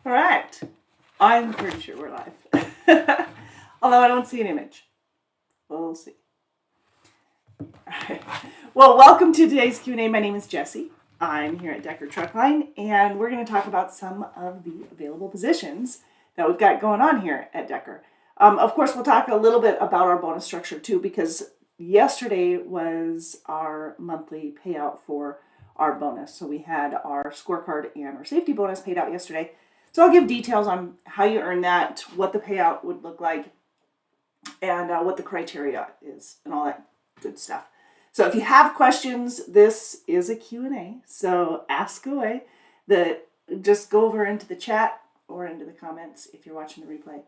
All right. I'm pretty sure we're live. Although I don't see an image. We'll see. All right. Well, welcome to today's Q&A. My name is Jessie. I'm here at Decker Truckline, and we're going to talk about some of the available positions that we've got going on here at Decker. Of course, we'll talk a little bit about our bonus structure too, because yesterday was our monthly payout for our bonus. So we had our scorecard and our safety bonus paid out yesterday. So I'll give details on how you earn that, what the payout would look like, and what the criteria is, and all that good stuff. So if you have questions, this is a Q&A, so ask away. Just go over into the chat or into the comments if you're watching the replay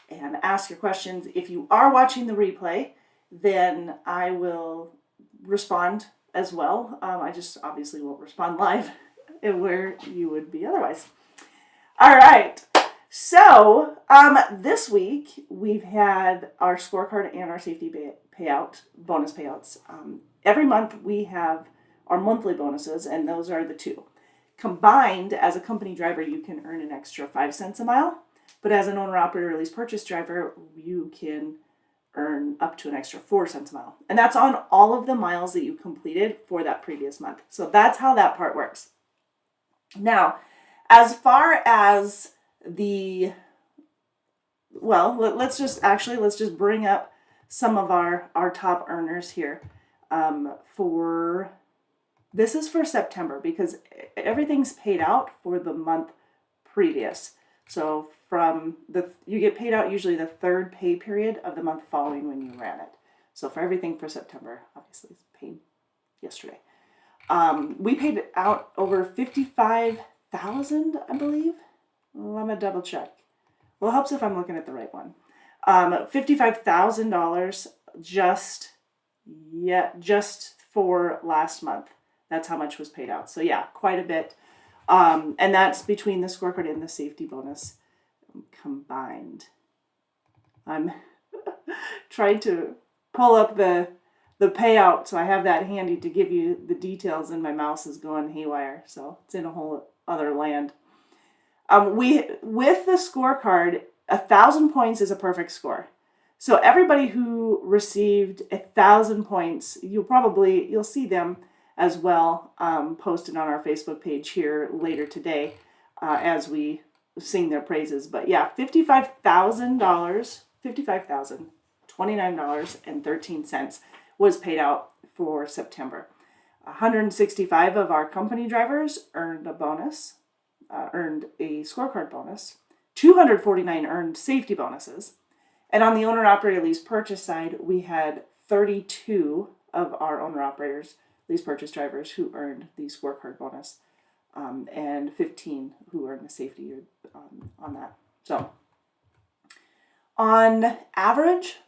and ask your questions. If you are watching the replay, then I will respond as well. I just obviously won't respond live where you would be otherwise. All right. So this week we've had our scorecard and our safety payout, bonus payouts. Every month we have our monthly bonuses, and those are the two. Combined, as a company driver, you can earn an extra 5 cents a mile, but as an owner-operator or lease purchase driver, you can earn up to an extra 4 cents a mile. And that's on all of the miles that you completed for that previous month. So that's how that part works. Now, as far as let's just bring up some of our top earners here. This is for September, because everything's paid out for the month previous. So you get paid out usually the third pay period of the month following when you ran it. So for everything for September, obviously it's paid yesterday. We paid out over 55,000, I believe. Well, I'm gonna double check. Well, it helps if I'm looking at the right one. $55,000 just for last month. That's how much was paid out. So yeah, quite a bit. And that's between the scorecard and the safety bonus combined. I'm trying to pull up the payout, so I have that handy to give you the details, and my mouse is going haywire, so it's in a whole other land. With the scorecard, 1,000 points is a perfect score. So everybody who received 1,000 points, you'll see them as well posted on our Facebook page here later today as we sing their praises. But yeah, $59,029.13 was paid out for September. 165 of our company drivers earned a bonus, earned a scorecard bonus. 249 earned safety bonuses. And on the owner-operator lease purchase side, we had 32 of our owner-operators, lease purchase drivers, who earned the scorecard bonus, and 15 who earned the safety on that. So on average,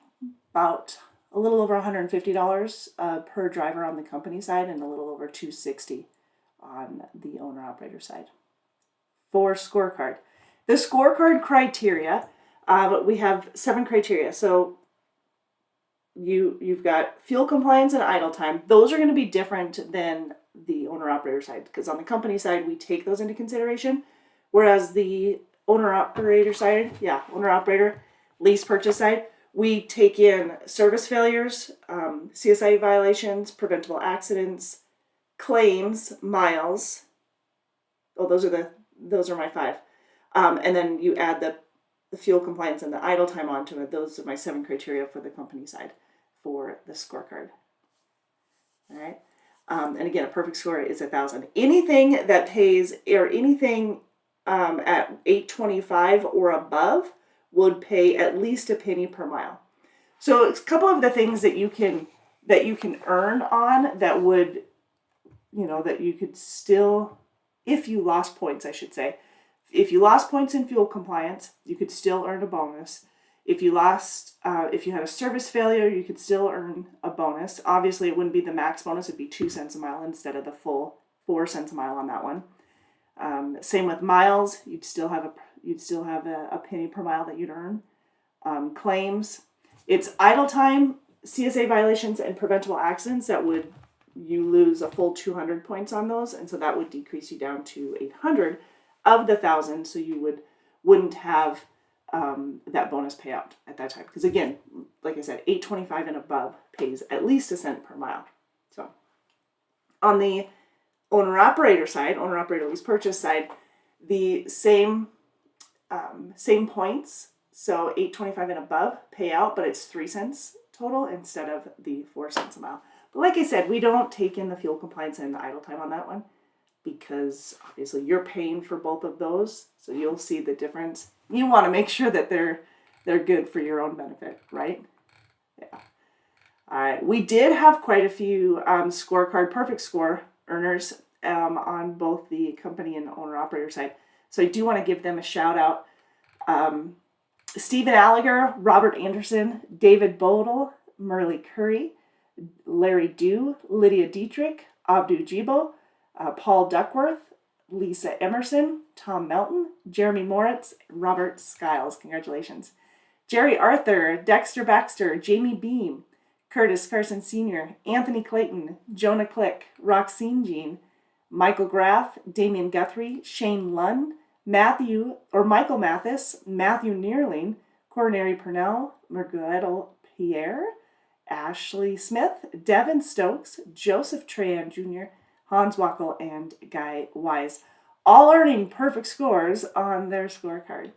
about a little over $150 per driver on the company side, and a little over $260 on the owner-operator side. For scorecard. The scorecard criteria, we have 7 criteria. So you've got fuel compliance and idle time. Those are going to be different than the owner-operator side, because on the company side, we take those into consideration, whereas the owner-operator lease purchase side, we take in service failures, CSI violations, preventable accidents, claims, miles. Oh, those are my 5. And then you add the fuel compliance and the idle time onto it. Those are my 7 criteria for the company side for the scorecard. All right. And again, a perfect score is 1,000. Anything that pays, or anything at 825 or above, would pay at least a penny per mile. So it's a couple of the things that you can earn on that would, that you could still, if you lost points, I should say. If you lost points in fuel compliance, you could still earn a bonus. If you had a service failure, you could still earn a bonus. Obviously, it wouldn't be the max bonus; it'd be 2 cents a mile instead of the full 4 cents a mile on that one. Same with miles; you'd still have a penny per mile that you'd earn. Claims, it's idle time, CSA violations, and preventable accidents that would you lose a full 200 points on those, and so that would decrease you down to 800 of the 1,000. So you would wouldn't have that bonus payout at that time. Because again, like I said, $8.25 and above pays at least a cent per mile. So on the owner-operator side, owner-operator lease purchase side, the same points. So $8.25 and above pay out, but it's 3 cents total instead of the 4 cents a mile. But like I said, we don't take in the fuel compliance and the idle time on that one because obviously you're paying for both of those, so you'll see the difference. You want to make sure that they're good for your own benefit, right? Yeah. All right. We did have quite a few scorecard perfect score earners on both the company and owner-operator side. So I do want to give them a shout out. Stephen Allagher, Robert Anderson, David Bodle, Merle Curry, Larry Dew, Lydia Dietrich, Abdu Jibo, Paul Duckworth, Lisa Emerson, Tom Melton, Jeremy Moritz, Robert Skiles. Congratulations. Jerry Arthur, Dexter Baxter, Jamie Beam, Curtis Carson Sr., Anthony Clayton, Jonah Click, Roxine Jean, Michael Graff, Damian Guthrie, Shane Lund, Michael Mathis, Matthew Neerling, Coronary Purnell, Margaretto Pierre, Ashley Smith, Devin Stokes, Joseph Trahan Jr., Hans Wackel, and Guy Wise, all earning perfect scores on their scorecard.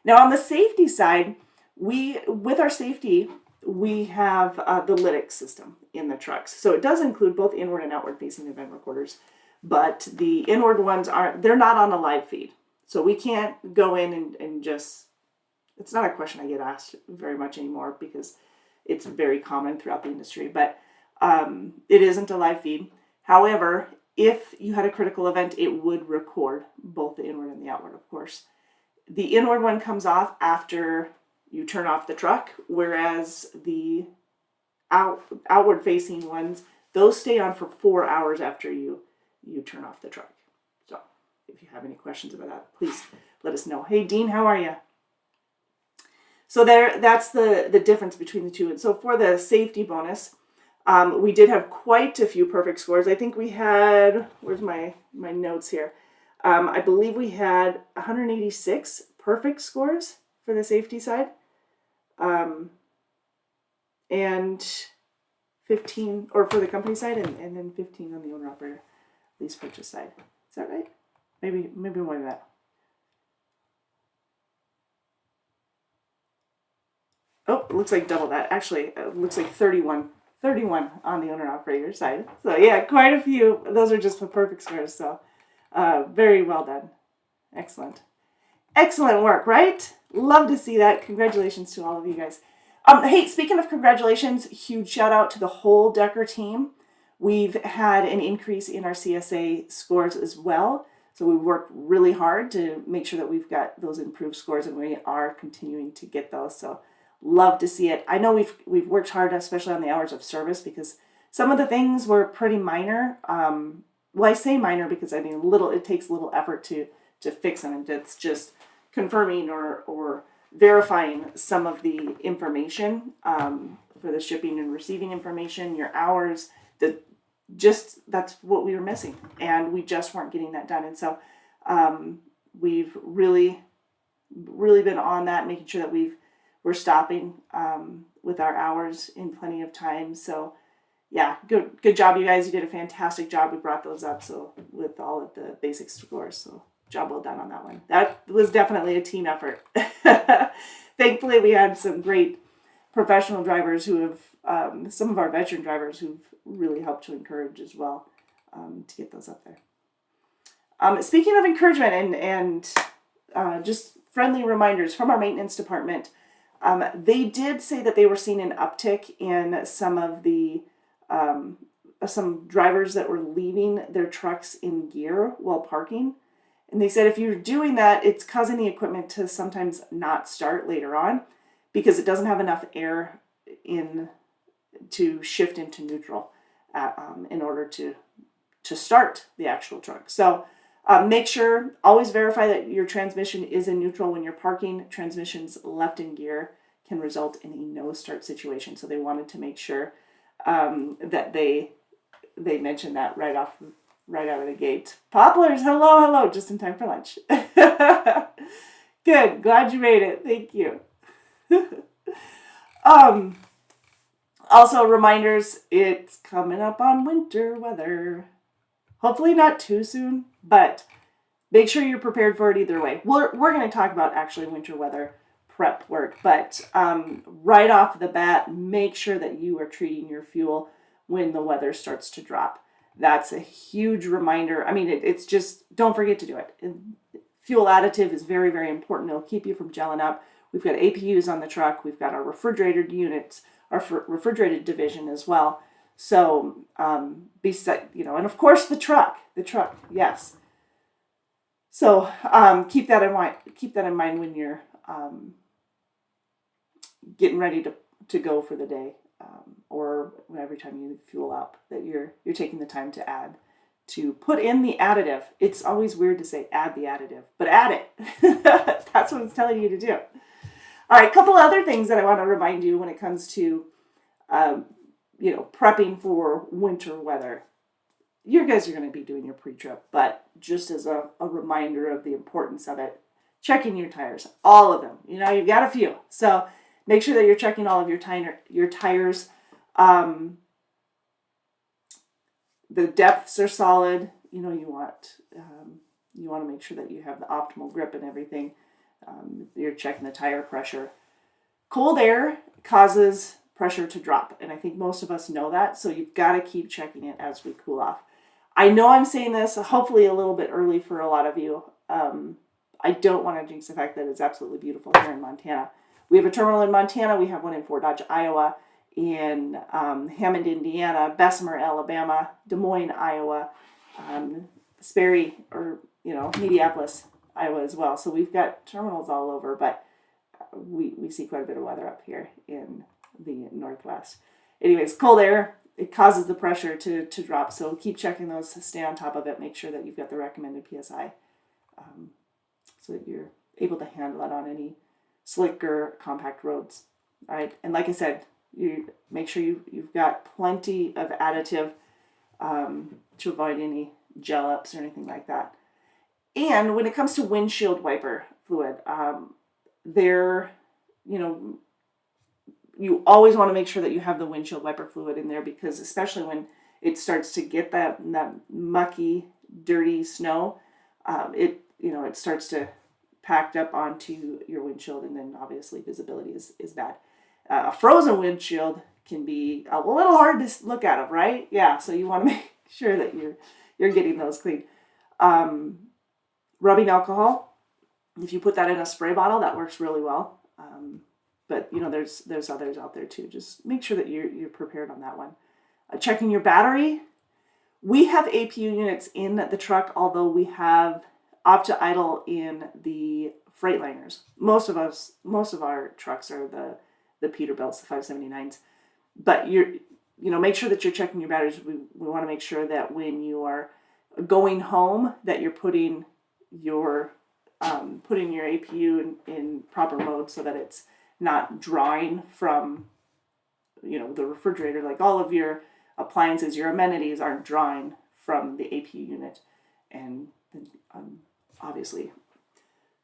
Now on the safety side, with our safety, we have the Lytx system in the trucks. So it does include both inward and outward facing event recorders, but the inward ones they're not on a live feed. So we can't go in and just, it's not a question I get asked very much anymore because it's very common throughout the industry, but it isn't a live feed. However, if you had a critical event, it would record both the inward and the outward, of course. The inward one comes off after you turn off the truck, whereas the outward facing ones, those stay on for 4 hours after you turn off the truck. So if you have any questions about that, please let us know. Hey, Dean, how are you? So that's the difference between the two. And so for the safety bonus, we did have quite a few perfect scores. I think we had, where's my notes here? I believe we had 186 perfect scores for the safety side. And 15, or for the company side, and then 15 on the owner-operator lease purchase side. Is that right? Maybe more than that. Oh, it looks like double that. Actually, it looks like 31 on the owner-operator side. So yeah, quite a few. Those are just the perfect scores. So very well done. Excellent. Excellent work, right? Love to see that. Congratulations to all of you guys. Hey, speaking of congratulations, huge shout out to the whole Decker team. We've had an increase in our CSA scores as well. So we've worked really hard to make sure that we've got those improved scores, and we are continuing to get those. So love to see it. I know we've worked hard, especially on the hours of service, because some of the things were pretty minor. Well, I say minor because I mean it takes little effort to fix them, and it's just confirming or verifying some of the information for the shipping and receiving information, your hours, that's what we were missing, and we just weren't getting that done. And so we've really been on that, making sure that we're stopping with our hours in plenty of time. So yeah, good job, you guys. You did a fantastic job. We brought those up so with all of the basic scores. So job well done on that one. That was definitely a team effort. Thankfully, we had some great professional drivers who have, some of our veteran drivers who've really helped to encourage as well to get those up there. Speaking of encouragement and just friendly reminders from our maintenance department, they did say that they were seeing an uptick in some of the some drivers that were leaving their trucks in gear while parking. And they said if you're doing that, it's causing the equipment to sometimes not start later on because it doesn't have enough air in to shift into neutral in order to start the actual truck. So make sure, always verify that your transmission is in neutral when you're parking. Transmissions left in gear can result in a no start situation. So they wanted to make sure that they mentioned that right out of the gate. Poplars, hello, just in time for lunch. Good. Glad you made it. Thank you. um, Also, reminders, it's coming up on winter weather. Hopefully not too soon, but make sure you're prepared for it either way. We're going to talk about actually winter weather prep work, but right off the bat, make sure that you are treating your fuel when the weather starts to drop. That's a huge reminder. I mean, it's just, don't forget to do it. Fuel additive is very, very important. It'll keep you from gelling up. We've got APUs on the truck. We've got our refrigerated units, our refrigerated division as well. So, and of course the truck, yes. So keep that in mind. Keep that in mind when you're getting ready to go for the day, or every time you fuel up, that you're taking the time to put in the additive. It's always weird to say add the additive, but add it. That's what it's telling you to do. All right, a couple other things that I want to remind you when it comes to, prepping for winter weather. You guys are going to be doing your pre-trip, but just as a reminder of the importance of it, checking your tires, all of them. You've got a few, so make sure that you're checking all of your tires. The depths are solid. You want to make sure that you have the optimal grip and everything. You're checking the tire pressure. Cold air causes pressure to drop, and I think most of us know that, so you've got to keep checking it as we cool off. I know I'm saying this hopefully a little bit early for a lot of you. I don't want to jinx the fact that it's absolutely beautiful here in Montana. We have a terminal in Montana. We have one in Fort Dodge, Iowa, in Hammond, Indiana, Bessemer, Alabama, Des Moines, Iowa, Sperry, Mediapolis, Iowa as well. So we've got terminals all over, but we see quite a bit of weather up here in the Northwest. Anyways, cold air, it causes the pressure to drop. So keep checking those, stay on top of it, make sure that you've got the recommended PSI, so that you're able to handle it on any slick or compact roads. All right, and like I said, you make sure you've got plenty of additive to avoid any gel ups or anything like that. And when it comes to windshield wiper fluid, you always want to make sure that you have the windshield wiper fluid in there, because especially when it starts to get that mucky, dirty snow, it starts to packed up onto your windshield, and then obviously visibility is bad. A frozen windshield can be a little hard to look at them, right? Yeah, so you want to make sure that you're getting those clean. Rubbing alcohol, if you put that in a spray bottle, that works really well. But there's others out there too. Just make sure that you're prepared on that one. Checking your battery. We have APU units in the truck, although we have Opti-Idle in the Freightliners. Most of our trucks are the Peterbilts, the 579s. But make sure that you're checking your batteries. We want to make sure that when you are going home, that you're putting your APU in proper mode, so that it's not drawing from the refrigerator. Like all of your appliances, your amenities aren't drawing from the APU unit, and obviously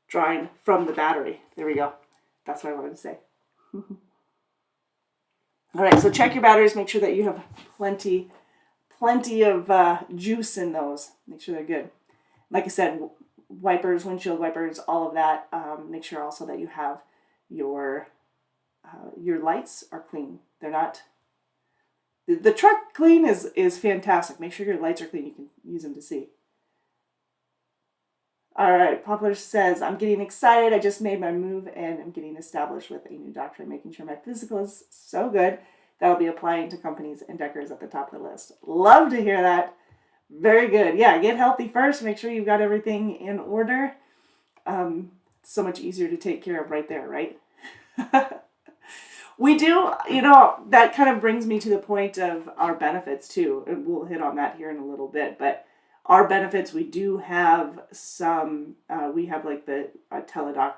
drawing from the battery. There we go. That's what I wanted to say. All right, so check your batteries. Make sure that you have plenty of juice in those. Make sure they're good. Like I said, wipers, windshield wipers, all of that. Make sure also that you have your lights are clean. They're not. The truck clean is fantastic. Make sure your lights are clean. You can use them to see. All right, Poplar says, I'm getting excited. I just made my move and I'm getting established with a new doctor and making sure my physical is so good that I'll be applying to companies and Deckers at the top of the list. Love to hear that. Very good. Yeah, get healthy first. Make sure you've got everything in order. So much easier to take care of right there, right? We do, that kind of brings me to the point of our benefits too. And we'll hit on that here in a little bit, but our benefits, we do have some, we have like the teledoc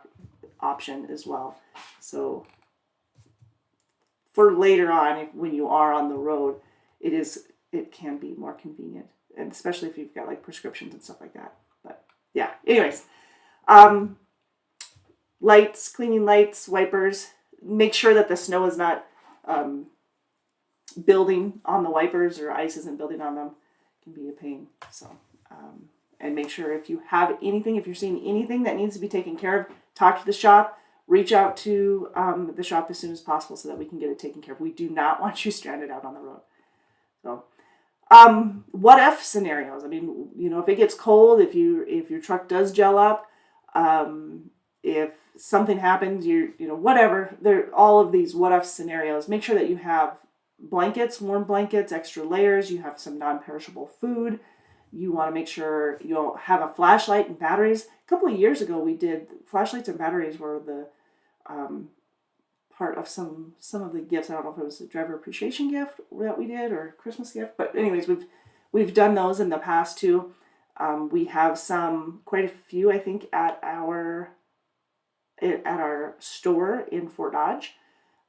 option as well. So for later on, when you are on the road, it can be more convenient, and especially if you've got like prescriptions and stuff like that. But yeah, anyways, lights, cleaning lights, wipers. Make sure that the snow is not building on the wipers or ice isn't building on them. It can be a pain. So, and make sure if you have anything, if you're seeing anything that needs to be taken care of, talk to the shop, reach out to the shop as soon as possible so that we can get it taken care of. We do not want you stranded out on the road. So, what if scenarios? I mean, if it gets cold, if your truck does gel up, if something happens, whatever, all of these what if scenarios. Make sure that you have blankets, warm blankets, extra layers. You have some non-perishable food. You want to make sure you'll have a flashlight and batteries. A couple of years ago, we did flashlights and batteries were the part of some of the gifts. I don't know if it was a driver appreciation gift that we did or Christmas gift, but anyways, we've done those in the past too. We have quite a few, I think, at our store in Fort Dodge.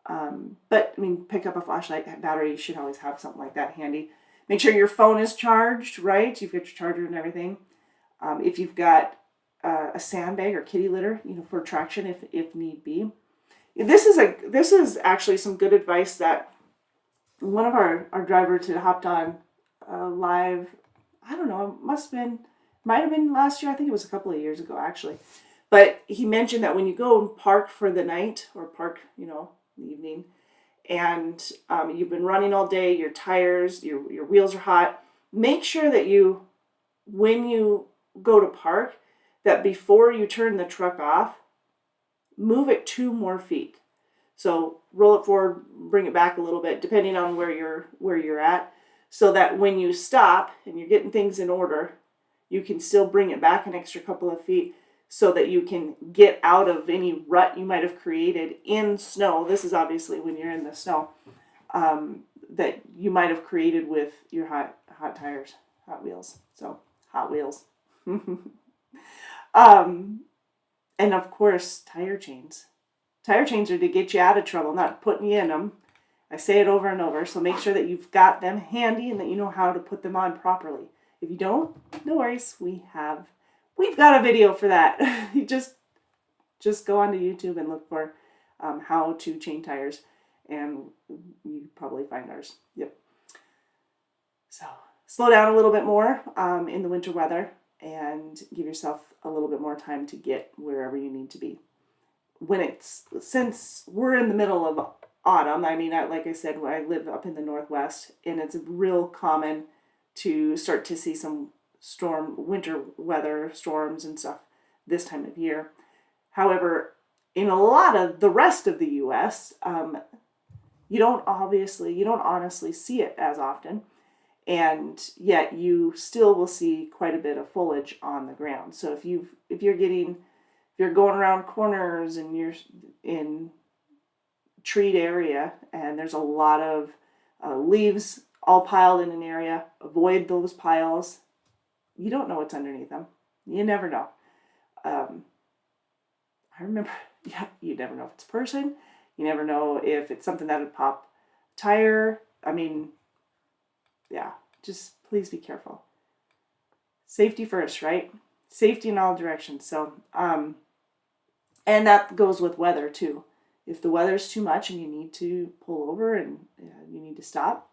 But I mean, pick up a flashlight, battery. You should always have something like that handy. Make sure your phone is charged, right? You've got your charger and everything. If you've got a sandbag or kitty litter, for traction if need be. This is actually some good advice that one of our drivers had hopped on live. I don't know. Might have been last year. I think it was a couple of years ago actually. But he mentioned that when you go and park for the night or park, in the evening, and you've been running all day, your tires, your wheels are hot, make sure that when you go to park, that before you turn the truck off, move it 2 more feet. So roll it forward, bring it back a little bit, depending on where you're at, so that when you stop and you're getting things in order, you can still bring it back an extra couple of feet so that you can get out of any rut you might have created in snow. This is obviously when you're in the snow, that you might have created with your hot tires, Hot Wheels. So Hot Wheels. And of course, tire chains. Tire chains are to get you out of trouble, not putting you in them. I say it over and over, so make sure that you've got them handy and that you know how to put them on properly. If you don't, no worries. We've got a video for that. You just go onto YouTube and look for how to chain tires, and you probably find ours. Yep. So slow down a little bit more in the winter weather and give yourself a little bit more time to get wherever you need to be. Since we're in the middle of autumn, I mean, like I said, I live up in the Northwest, and it's real common to start to see some winter weather, storms and stuff this time of year. However, in a lot of the rest of the U.S., you don't honestly see it as often, and yet you still will see quite a bit of foliage on the ground. So if you're going around corners and you're in treed area and there's a lot of leaves all piled in an area, avoid those piles. You don't know what's underneath them. You never know. I remember, you never know if it's a person. You never know if it's something that would pop a tire. I mean, just please be careful. Safety first, right? Safety in all directions. So, and that goes with weather too. If the weather's too much and you need to pull over and you need to stop,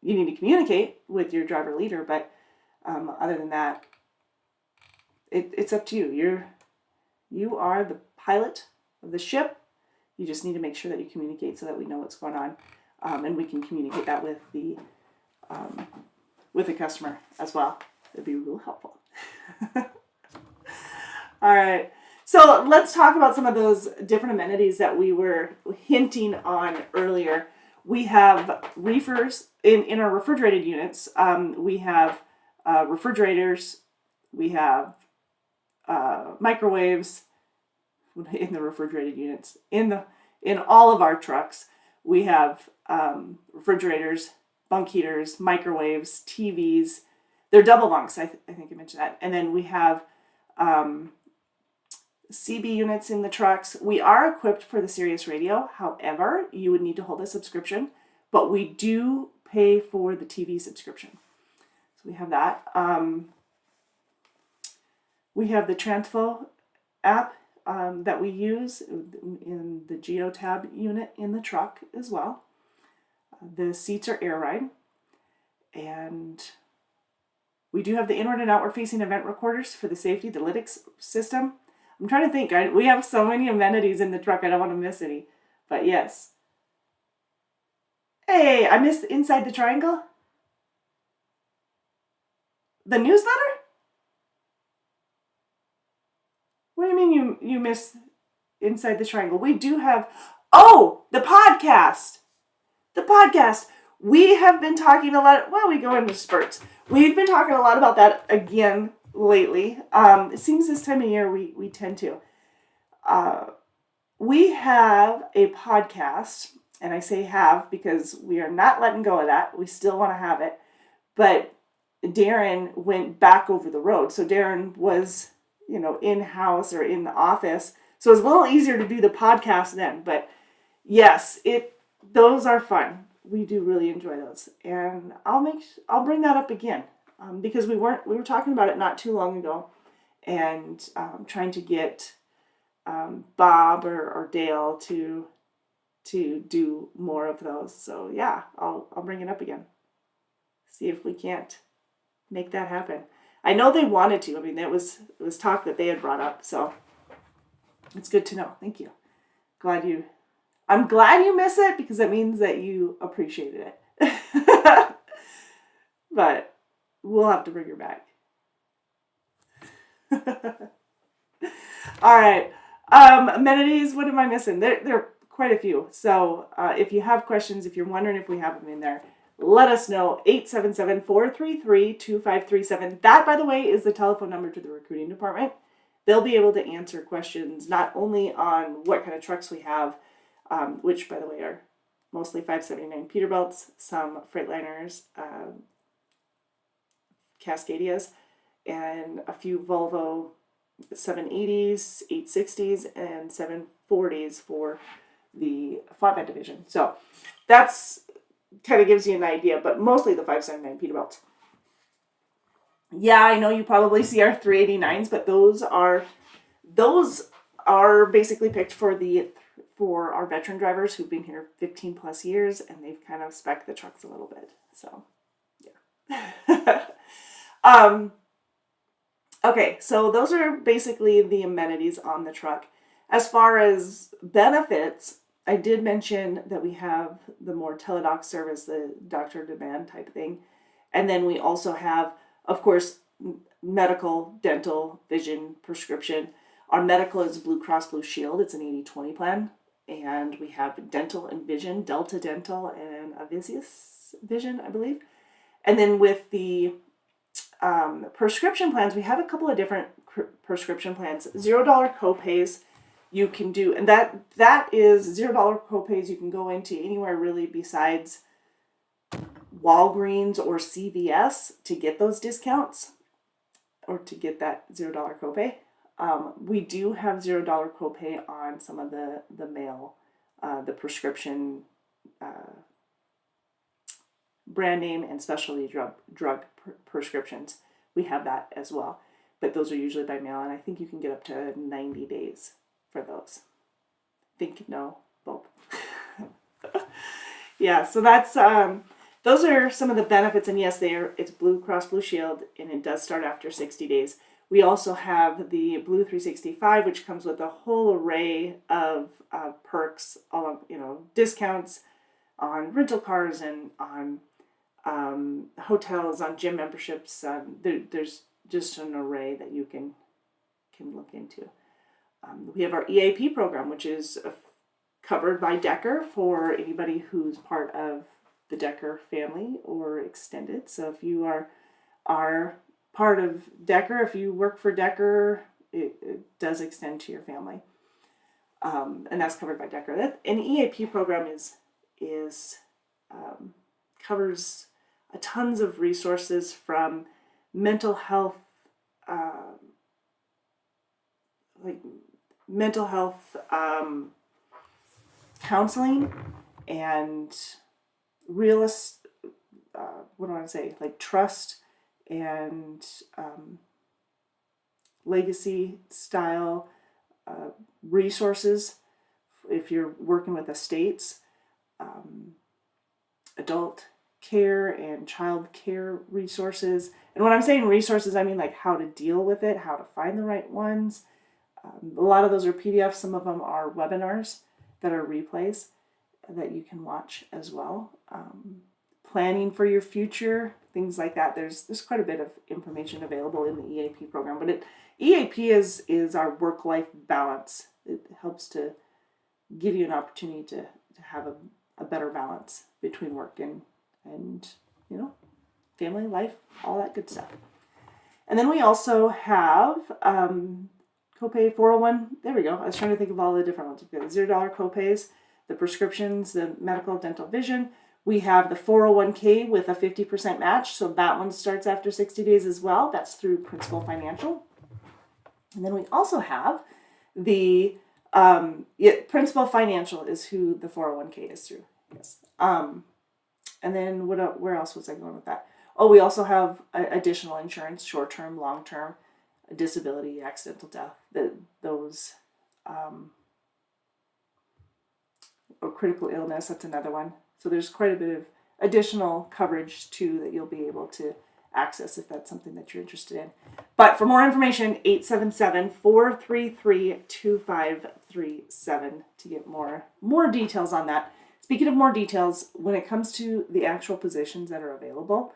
you need to communicate with your driver leader. But other than that, it's up to you. You are the pilot of the ship. You just need to make sure that you communicate so that we know what's going on, and we can communicate that with the customer as well. It'd be real helpful. All right. So let's talk about some of those different amenities that we were hinting on earlier. We have reefers in our refrigerated units. We have refrigerators. We have microwaves in the refrigerated units. In all of our trucks, we have refrigerators, bunk heaters, microwaves, TVs. They're double bunks. I think I mentioned that. And then we have CB units in the trucks. We are equipped for the Sirius radio. However, you would need to hold a subscription, but we do pay for the TV subscription. So we have that. We have the Transfo app that we use in the GeoTab unit in the truck as well. The seats are air ride, and we do have the inward and outward facing event recorders for the safety, the lytics system. I'm trying to think. We have so many amenities in the truck. I don't want to miss any. But yes. Hey, I missed Inside the Triangle. The newsletter? What do you mean you missed Inside the Triangle? We do have... Oh, the podcast. The podcast. We have been talking a lot... Well, we go into spurts. We've been talking a lot about that again lately. It seems this time of year we tend to. We have a podcast, and I say have because we are not letting go of that. We still want to have it. But Darren went back over the road. So Darren was, in-house or in the office. So it was a little easier to do the podcast then. But yes, those are fun. We do really enjoy those. And I'll bring that up again. Because we were talking about it not too long ago, and trying to get Bob or Dale to do more of those. So yeah, I'll bring it up again. See if we can't make that happen. I know they wanted to. I mean, it was talk that they had brought up, so it's good to know. Thank you. I'm glad you miss it because it means that you appreciated it. But we'll have to bring her back. All right. Amenities, what am I missing? There are quite a few. So if you have questions, if you're wondering if we have them in there, let us know. 877-433-2537. That, by the way, is the telephone number to the recruiting department. They'll be able to answer questions not only on what kind of trucks we have, which, by the way, are mostly 579 Peterbilts, some Freightliners, Cascadias, and a few Volvo 780s, 860s, and 740s for the flatbed division. So that's kind of gives you an idea, but mostly the 579 Peterbilts. Yeah, I know you probably see our 389s, but those are basically picked for our veteran drivers who've been here 15 plus years, and they've kind of spec'd the trucks a little bit. So yeah. Okay, so those are basically the amenities on the truck. As far as benefits, I did mention that we have the more teledoc service, the doctor demand type thing. And then we also have, of course, medical, dental, vision, prescription. Our medical is Blue Cross Blue Shield. It's an 80/20 plan. And we have dental and vision, Delta Dental and Avisius Vision, I believe. And then with the prescription plans, we have a couple of different prescription plans. $0 copays you can do, and that is $0 copays you can go into anywhere really besides Walgreens or CVS to get those discounts or to get that $0 copay. We do have $0 copay on some of the mail, the prescription brand name and specialty drug prescriptions. We have that as well, but those are usually by mail, and I think you can get up to 90 days for those. Both. Yeah, so that's those are some of the benefits, and yes, it's Blue Cross Blue Shield, and it does start after 60 days. We also have the Blue 365, which comes with a whole array of perks, discounts on rental cars and on hotels, on gym memberships. There's just an array that you can look into. We have our EAP program, which is covered by Decker for anybody who's part of the Decker family or extended. So if you are part of Decker, if you work for Decker, it does extend to your family. And that's covered by Decker. An EAP program is covers tons of resources from mental health, counseling and trust and legacy style resources if you're working with estates, adult care and child care resources. And when I'm saying resources, I mean like how to deal with it, how to find the right ones. A lot of those are PDFs. Some of them are webinars that are replays that you can watch as well. Planning for your future, things like that. There's quite a bit of information available in the EAP program, but EAP is our work-life balance. It helps to give you an opportunity to have a better balance between work and family life, all that good stuff. And then we also have copay 401. There we go. I was trying to think of all the different ones. We've got $0 copays, the prescriptions, the medical, dental, vision. We have the 401k with a 50% match. So that one starts after 60 days as well. That's through Principal Financial. And then we also have the Principal Financial is who the 401k is through. Yes. And then where else was I going with that? Oh, we also have additional insurance, short-term, long-term, disability, accidental death, those, or critical illness, that's another one. So there's quite a bit of additional coverage too that you'll be able to access if that's something that you're interested in. But for more information, 877-433-2537 to get more details on that. Speaking of more details, when it comes to the actual positions that are available,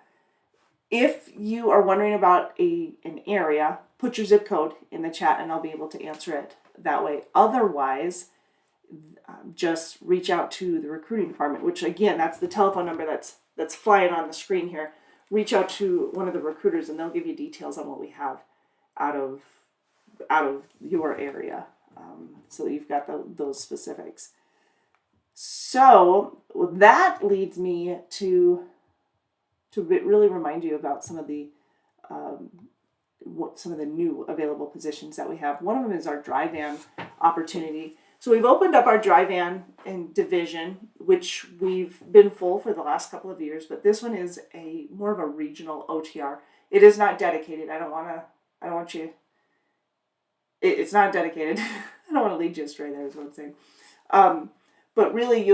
if you are wondering about an area, put your zip code in the chat and I'll be able to answer it that way. Otherwise, just reach out to the recruiting department, which again, that's the telephone number that's flying on the screen here. Reach out to one of the recruiters and they'll give you details on what we have out of your area, so that you've got those specifics. So that leads me to really remind you about some of the new available positions that we have. One of them is our dry van opportunity. So we've opened up our dry van and division, which we've been full for the last couple of years, but this one is more of a regional OTR. It is not dedicated. It's not dedicated. I don't want to lead you astray there is what I'm saying. But really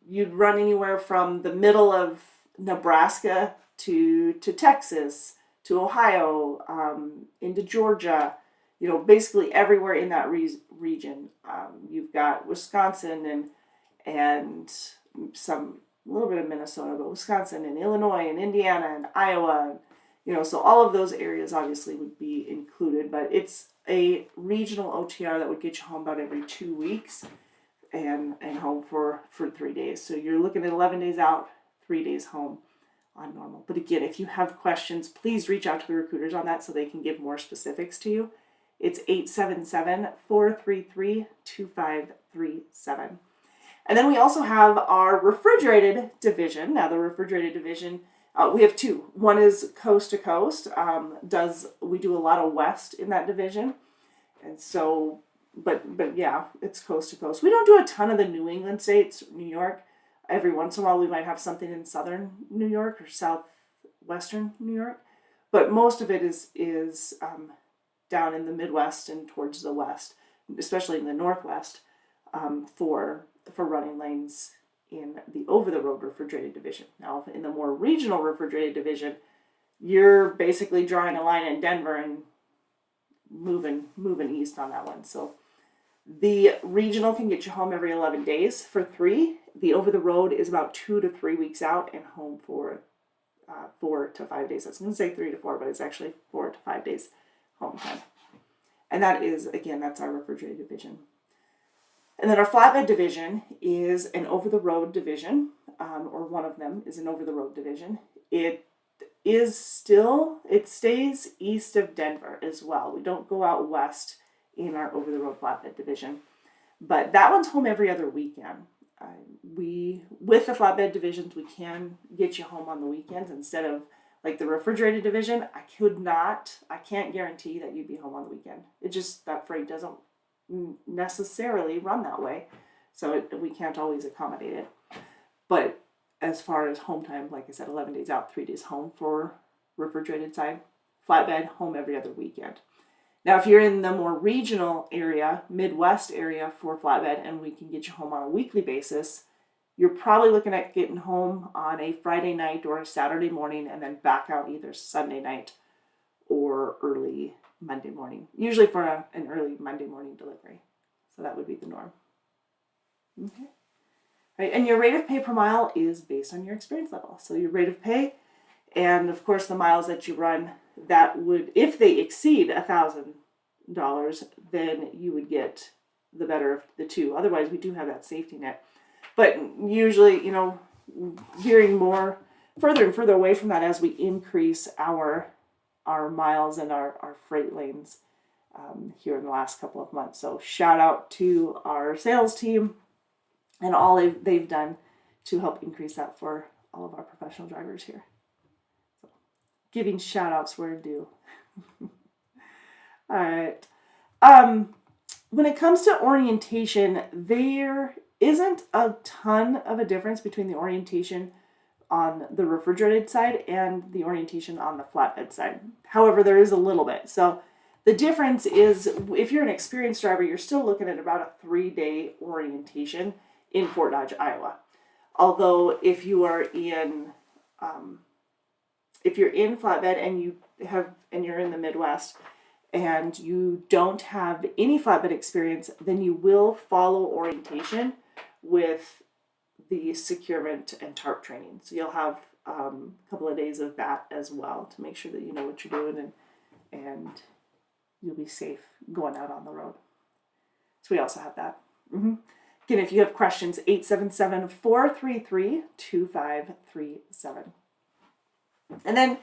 you'd run anywhere from the middle of Nebraska to Texas, to Ohio, into Georgia, basically everywhere in that region. You've got Wisconsin and some a little bit of Minnesota, but Wisconsin and Illinois and Indiana and Iowa, so all of those areas obviously would be included, but it's a regional OTR that would get you home about every 2 weeks and home for 3 days. So you're looking at 11 days out, 3 days home on normal. But again, if you have questions, please reach out to the recruiters on that so they can give more specifics to you. It's 877-433-2537. And then we also have our refrigerated division. Now the refrigerated division, we have two. One is coast to coast. We do a lot of west in that division. And so, but yeah, it's coast to coast. We don't do a ton of the New England states, New York. Every once in a while we might have something in southern New York or southwestern New York. But most of it is down in the Midwest and towards the west, especially in the Northwest, for running lanes in the over-the-road refrigerated division. Now, in the more regional refrigerated division, you're basically drawing a line in Denver and moving east on that one. So the regional can get you home every 11 days for 3. The over-the-road is about 2 to 3 weeks out and home for 4 to 5 days. I was going to say 3 to 4, but it's actually 4 to 5 days home time. And that is, again, that's our refrigerated division. And then our flatbed division is an over-the-road division, or one of them is an over-the-road division. It stays east of Denver as well. We don't go out west in our over-the-road flatbed division. But that one's home every other weekend. With the flatbed divisions, we can get you home on the weekends instead of like the refrigerated division. I can't guarantee that you'd be home on the weekend. That freight doesn't necessarily run that way. So we can't always accommodate it. But as far as home time, like I said, 11 days out, 3 days home for refrigerated side. Flatbed, home every other weekend. Now, if you're in the more regional area, Midwest area for flatbed, and we can get you home on a weekly basis, you're probably looking at getting home on a Friday night or a Saturday morning and then back out either Sunday night or early Monday morning, usually for an early Monday morning delivery. So that would be the norm. Okay. Right, and your rate of pay per mile is based on your experience level. So your rate of pay, and of course the miles that you run, that would, if they exceed $1,000, then you would get the better of the two. Otherwise, we do have that safety net. But usually, veering more further and further away from that as we increase our miles and our freight lanes here in the last couple of months. So shout out to our sales team and all they've done to help increase that for all of our professional drivers here. So, giving shout outs where due. All right. When it comes to orientation, there isn't a ton of a difference between the orientation on the refrigerated side and the orientation on the flatbed side. However, there is a little bit. So the difference is, if you're an experienced driver, you're still looking at about a 3-day orientation in Fort Dodge, Iowa. Although if you are in, if you're in flatbed and you're in the Midwest and you don't have any flatbed experience, then you will follow orientation with the securement and tarp training. So you'll have a couple of days of that as well to make sure that you know what you're doing and you'll be safe going out on the road. So we also have that. Mm-hmm. Again, if you have questions, 877-433-2537. And then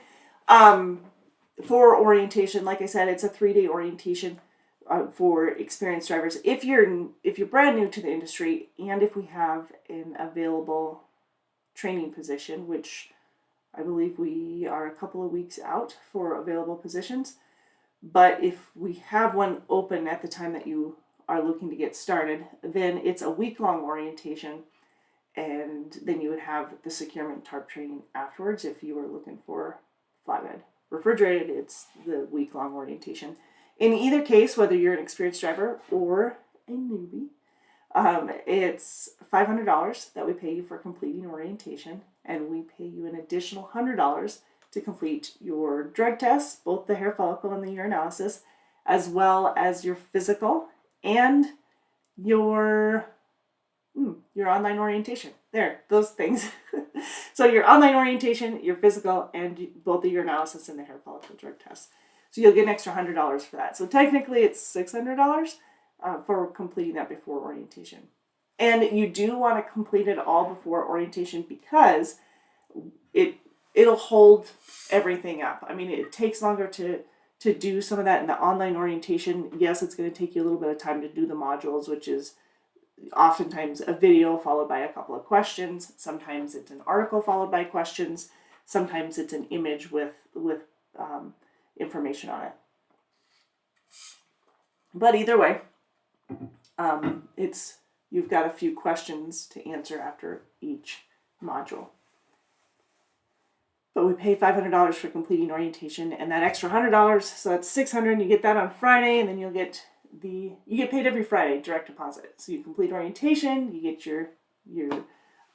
for orientation, like I said, it's a 3-day orientation for experienced drivers. If you're brand new to the industry, and if we have an available training position, which I believe we are a couple of weeks out for available positions, but if we have one open at the time that you are looking to get started, then it's a week-long orientation, and then you would have the securement tarp training afterwards if you were looking for flatbed. Refrigerated, it's the week-long orientation. In either case, whether you're an experienced driver or a newbie, it's $500 that we pay you for completing orientation, and we pay you an additional $100 to complete your drug tests, both the hair follicle and the urinalysis, as well as your physical and your online orientation. There, those things. So your online orientation, your physical, and both the urinalysis and the hair follicle drug tests. So you'll get an extra $100 for that. So technically it's $600 for completing that before orientation. And you do want to complete it all before orientation because it'll hold everything up. I mean, it takes longer to do some of that in the online orientation. Yes, it's going to take you a little bit of time to do the modules, which is oftentimes a video followed by a couple of questions. Sometimes it's an article followed by questions. Sometimes it's an image with information on it. But either way, you've got a few questions to answer after each module. But we pay $500 for completing orientation, and that extra $100, so that's $600. You get that on Friday, and then you get paid every Friday, direct deposit. So you complete orientation, you get your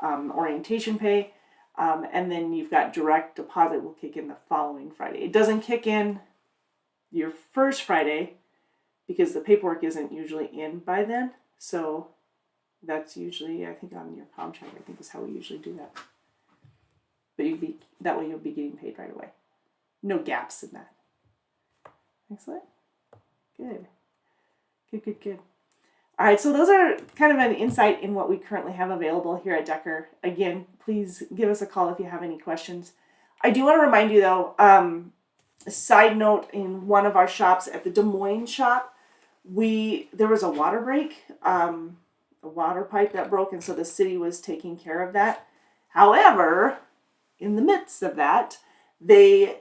orientation pay, and then you've got direct deposit will kick in the following Friday. It doesn't kick in your first Friday because the paperwork isn't usually in by then. So that's usually, I think, on your com check, I think is how we usually do that. But that way you'll be getting paid right away. No gaps in that. Excellent. Good. Good. All right, so those are kind of an insight in what we currently have available here at Decker. Again, please give us a call if you have any questions. I do want to remind you, though, a side note, in one of our shops at the Des Moines shop, there was a water break, a water pipe that broke, and so the city was taking care of that. However, in the midst of that, they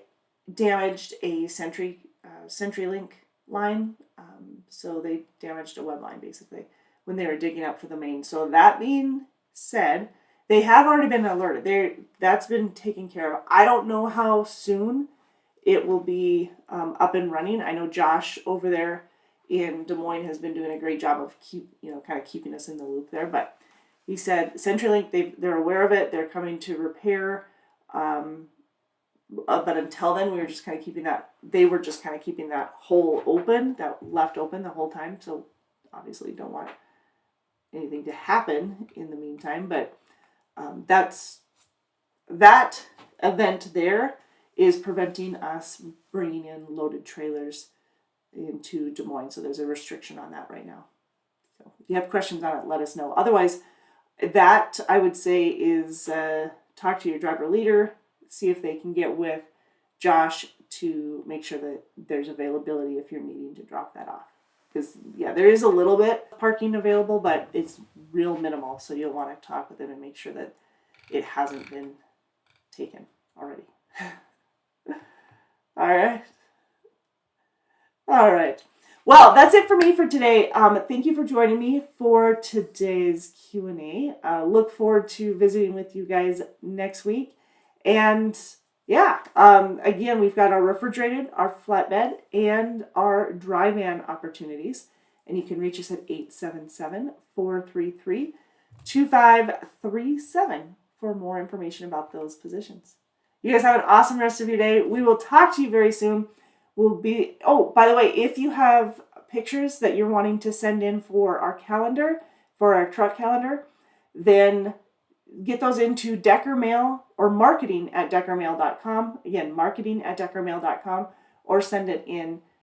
damaged a CenturyLink line. So they damaged a web line, basically, when they were digging up for the main. So that being said, they have already been alerted. That's been taken care of. I don't know how soon it will be up and running. I know Josh over there in Des Moines has been doing a great job of kind of keeping us in the loop there. But he said CenturyLink, they're aware of it. They're coming to repair. But until then, we were just kind of keeping that. They were just kind of keeping that hole open, that left open the whole time. So obviously, don't want anything to happen in the meantime. But that event there is preventing us bringing in loaded trailers into Des Moines. So there's a restriction on that right now. So if you have questions on it, let us know. Otherwise, that I would say is talk to your driver leader, see if they can get with Josh to make sure that there's availability if you're needing to drop that off. Because, yeah, there is a little bit of parking available, but it's real minimal. So you'll want to talk with them and make sure that it hasn't been taken already. All right. All right. Well, that's it for me for today. Thank you for joining me for today's Q&A. Look forward to visiting with you guys next week. And yeah, again, we've got our refrigerated, our flatbed, and our dry van opportunities. And you can reach us at 877-433-2537 for more information about those positions. You guys have an awesome rest of your day. We will talk to you very soon. By the way, if you have pictures that you're wanting to send in for our calendar, for our truck calendar, then get those into Decker Mail or marketing@deckermail.com. Again, marketing@deckermail.com, or send it in